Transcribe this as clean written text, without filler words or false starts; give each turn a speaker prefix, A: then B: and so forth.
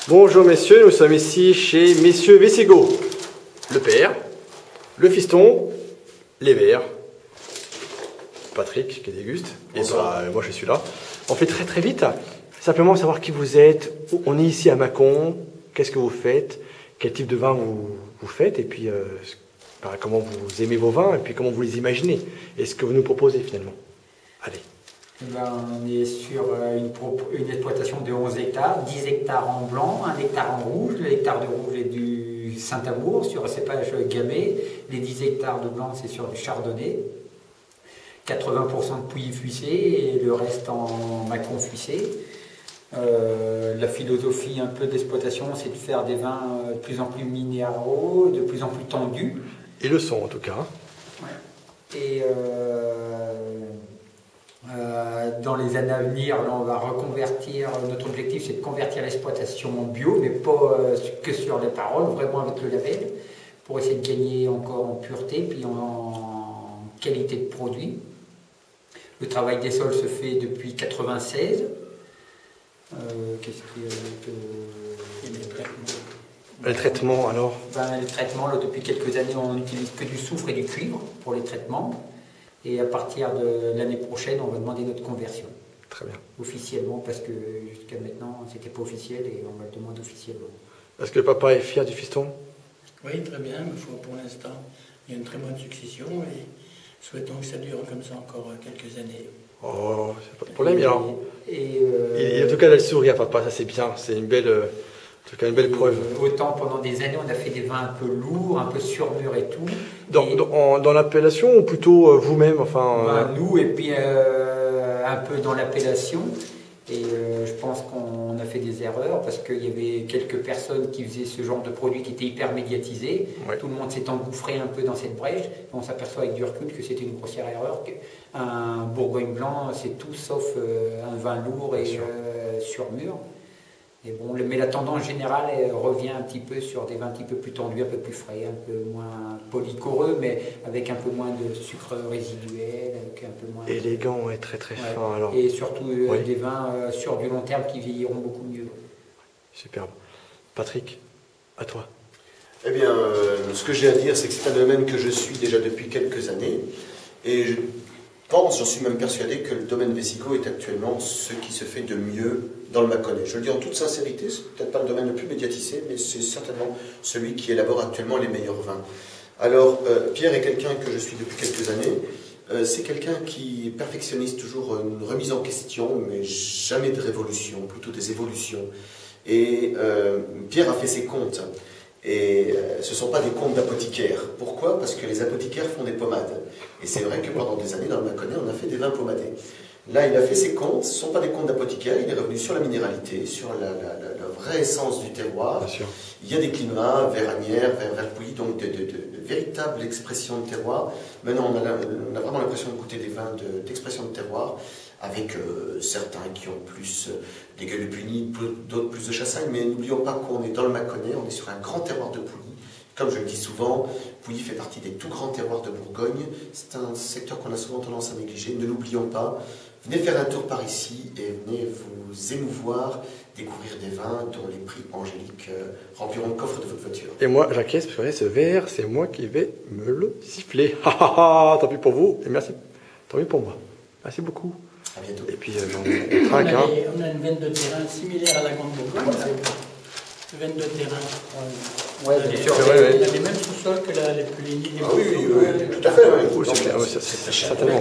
A: Bonjour messieurs, nous sommes ici chez messieurs Vessigo. Le père, le fiston, les verres, Patrick qui déguste, et moi je suis là. On fait très vite, simplement savoir qui vous êtes, on est ici à Mâcon, qu'est-ce que vous faites, quel type de vin vous faites, et puis comment vous aimez vos vins, et puis comment vous les imaginez, et ce que vous nous proposez finalement. Allez.
B: On est sur une exploitation de 11 hectares, 10 hectares en blanc, 1 hectare en rouge. L'hectare de rouge est du Saint-Amour sur un cépage gamay. Les 10 hectares de blanc, c'est sur du chardonnay. 80% de Pouilly fuissé et le reste en Mâcon fuissé. La philosophie un peu d'exploitation, c'est de faire des vins de plus en plus minéraux, de plus en plus tendus.
A: Ils le sont en tout cas.
B: Ouais. Et dans les années à venir, là, on va reconvertir. Notre objectif, c'est de convertir l'exploitation en bio, mais pas que sur les paroles, vraiment avec le label, pour essayer de gagner encore en pureté, puis en qualité de produit. Le travail des sols se fait depuis 1996. Qu'est-ce qu'il y a
A: Les traitements alors
B: Les traitements, là, depuis quelques années, on n'utilise que du soufre et du cuivre pour les traitements. Et à partir de l'année prochaine, on va demander notre conversion.
A: Très bien.
B: Officiellement, parce que jusqu'à maintenant, c'était pas officiel et on va le demander officiellement.
A: Est-ce que le papa est fier du fiston?
C: Oui, très bien. Pour l'instant, il y a une très bonne succession et souhaitons que ça dure comme ça encore quelques années.
A: Oh, c'est pas de problème. Alors, en tout cas, il a le sourire, papa, ça c'est bien. C'est une belle, en tout cas, une belle preuve.
B: Autant pendant des années, on a fait des vins un peu lourds, un peu surmûrs et tout.
A: Dans l'appellation ou plutôt vous-même, enfin
B: nous, et puis un peu dans l'appellation. Et je pense qu'on a fait des erreurs parce qu'il y avait quelques personnes qui faisaient ce genre de produit qui était hyper médiatisé. Ouais. Tout le monde s'est engouffré un peu dans cette brèche. On s'aperçoit avec du recul que c'était une grossière erreur. Un Bourgogne blanc, c'est tout sauf un vin lourd et surmûr. Et bon, mais la tendance générale revient un petit peu sur des vins un petit peu plus tendus, un peu plus frais, un peu moins polycoreux, mais avec un peu moins de sucre résiduel, avec un peu moins...
A: Élégant et très fin. Alors.
B: Et surtout des vins sur du long terme qui vieilliront beaucoup mieux.
A: Superbe. Patrick, à toi.
D: Eh bien, ce que j'ai à dire, c'est que c'est un domaine que je suis déjà depuis quelques années. Et j'en suis même persuadé que le domaine Vessigo est actuellement ce qui se fait de mieux dans le Mâconnais. Je le dis en toute sincérité, c'est peut-être pas le domaine le plus médiatisé, mais c'est certainement celui qui élabore actuellement les meilleurs vins. Alors, Pierre est quelqu'un que je suis depuis quelques années. C'est quelqu'un qui est perfectionniste, toujours une remise en question, mais jamais de révolution, plutôt des évolutions. Et Pierre a fait ses comptes. Et ce ne sont pas des comptes d'apothicaires. Pourquoi? Parce que les apothicaires font des pommades. Et c'est vrai que pendant des années, dans le Mâconnais, on a fait des vins pommadés. Là, il a fait ses comptes, ce ne sont pas des comptes d'apothicaire, il est revenu sur la minéralité, sur la vraie essence du terroir.
A: Bien sûr.
D: Il y a des climats, vers Asnières, vers Pouilly, donc de véritables expressions de terroir. Maintenant, on a vraiment l'impression de goûter des vins d'expression de terroir, avec certains qui ont plus des gueules de Puny, d'autres plus de Chassagne, mais n'oublions pas qu'on est dans le Mâconnais, on est sur un grand terroir de Pouilly. Comme je le dis souvent, Pouilly fait partie des tout grands terroirs de Bourgogne. C'est un secteur qu'on a souvent tendance à négliger. Ne l'oublions pas. Venez faire un tour par ici et venez vous émouvoir, découvrir des vins dont les prix angéliques rempliront le coffre de votre voiture.
A: Et moi, j'acquiesce parce que ce verre, c'est moi qui vais me le siffler. Tant pis pour vous et merci. Tant pis pour moi. Merci beaucoup.
D: À bientôt.
A: Et puis, on traque.
C: On a une veine de terrain similaire à la Grande Bourgogne. Veine de terrain.
B: Ouais, bien sûr.
C: Il a les mêmes sous-sols que les plus lignes.
D: Ah oui, tout à fait.
A: Oui, c'est clair, certainement.